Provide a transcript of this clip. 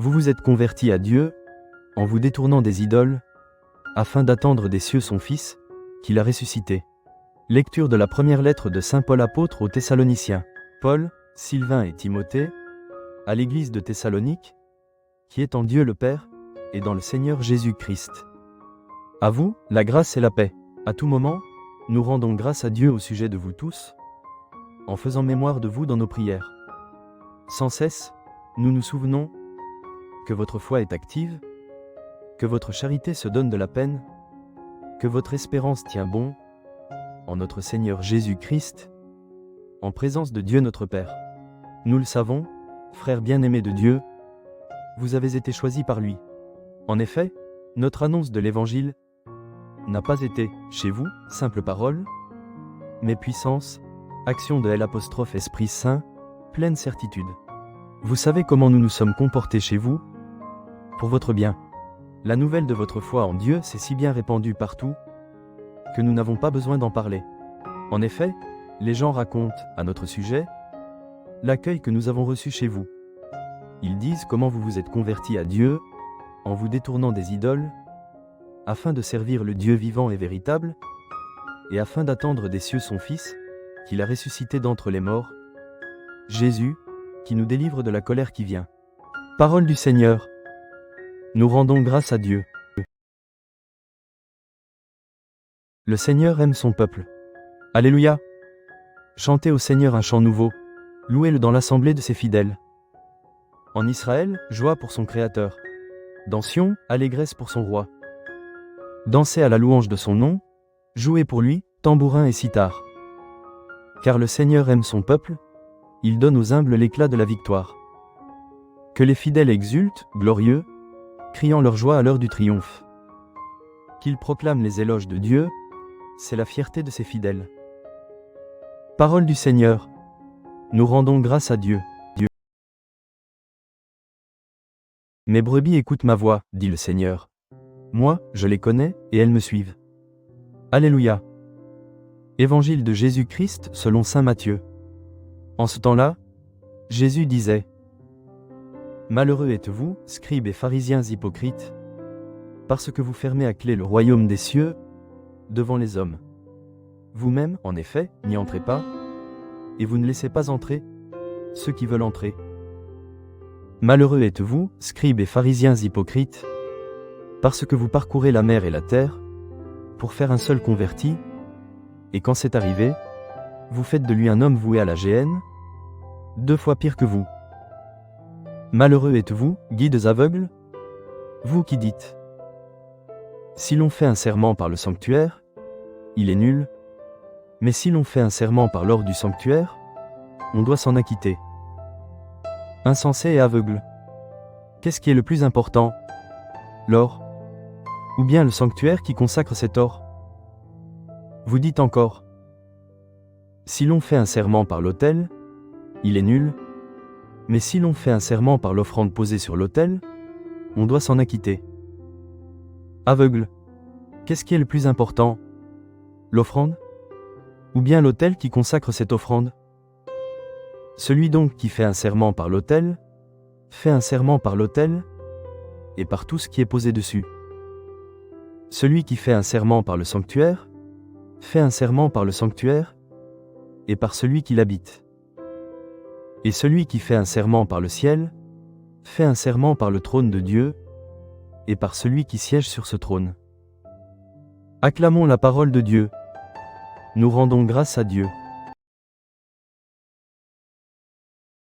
Vous vous êtes convertis à Dieu, en vous détournant des idoles, afin d'attendre des cieux son Fils, qu'il a ressuscité. Lecture de la première lettre de saint Paul apôtre aux Thessaloniciens. Paul, Sylvain et Timothée, à l'église de Thessalonique, qui est en Dieu le Père, et dans le Seigneur Jésus-Christ. À vous, la grâce et la paix. À tout moment, nous rendons grâce à Dieu au sujet de vous tous, en faisant mémoire de vous dans nos prières. Sans cesse, nous nous souvenons que votre foi est active, que votre charité se donne de la peine, que votre espérance tient bon, en notre Seigneur Jésus-Christ, en présence de Dieu notre Père. Nous le savons, frères bien-aimés de Dieu, vous avez été choisis par lui. En effet, notre annonce de l'Évangile n'a pas été, chez vous, simple parole, mais puissance, action de l'Esprit Saint, pleine certitude. Vous savez comment nous nous sommes comportés chez vous, pour votre bien. La nouvelle de votre foi en Dieu s'est si bien répandue partout, que nous n'avons pas besoin d'en parler. En effet, les gens racontent, à notre sujet, l'accueil que nous avons reçu chez vous. Ils disent comment vous vous êtes convertis à Dieu, en vous détournant des idoles, afin de servir le Dieu vivant et véritable, et afin d'attendre des cieux son Fils, qu'il a ressuscité d'entre les morts, Jésus, qui nous délivre de la colère qui vient. Parole du Seigneur. Nous rendons grâce à Dieu. Le Seigneur aime son peuple. Alléluia. Chantez au Seigneur un chant nouveau, louez-le dans l'assemblée de ses fidèles. En Israël, joie pour son Créateur. Dans Sion, allégresse pour son roi. Dansez à la louange de son nom, jouez pour lui, tambourin et cithare. Car le Seigneur aime son peuple, il donne aux humbles l'éclat de la victoire. Que les fidèles exultent, glorieux, criant leur joie à l'heure du triomphe. Qu'ils proclament les éloges de Dieu, c'est la fierté de ses fidèles. Parole du Seigneur. Nous rendons grâce à Dieu. Mes brebis écoutent ma voix, dit le Seigneur. Moi, je les connais, et elles me suivent. Alléluia. Évangile de Jésus-Christ selon saint Matthieu. En ce temps-là, Jésus disait : Malheureux êtes-vous, scribes et pharisiens hypocrites, parce que vous fermez à clé le royaume des cieux devant les hommes. Vous-même, en effet, n'y entrez pas, et vous ne laissez pas entrer ceux qui veulent entrer. Malheureux êtes-vous, scribes et pharisiens hypocrites, parce que vous parcourez la mer et la terre, pour faire un seul converti, et quand c'est arrivé, vous faites de lui un homme voué à la géhenne, 2 fois pire que vous. Malheureux êtes-vous, guides aveugles, vous qui dites : si l'on fait un serment par le sanctuaire, il est nul, mais si l'on fait un serment par l'or du sanctuaire, on doit s'en acquitter. Insensé et aveugle. Qu'est-ce qui est le plus important ? L'or ? Ou bien le sanctuaire qui consacre cet or ? Vous dites encore : si l'on fait un serment par l'autel, il est nul, mais si l'on fait un serment par l'offrande posée sur l'autel, on doit s'en acquitter. Aveugle. Qu'est-ce qui est le plus important ? L'offrande ? Ou bien l'autel qui consacre cette offrande ? Celui donc qui fait un serment par l'autel, fait un serment par l'autel, et par tout ce qui est posé dessus. Celui qui fait un serment par le sanctuaire, fait un serment par le sanctuaire, et par celui qui l'habite. Et celui qui fait un serment par le ciel, fait un serment par le trône de Dieu, et par celui qui siège sur ce trône. Acclamons la parole de Dieu. Nous rendons grâce à Dieu.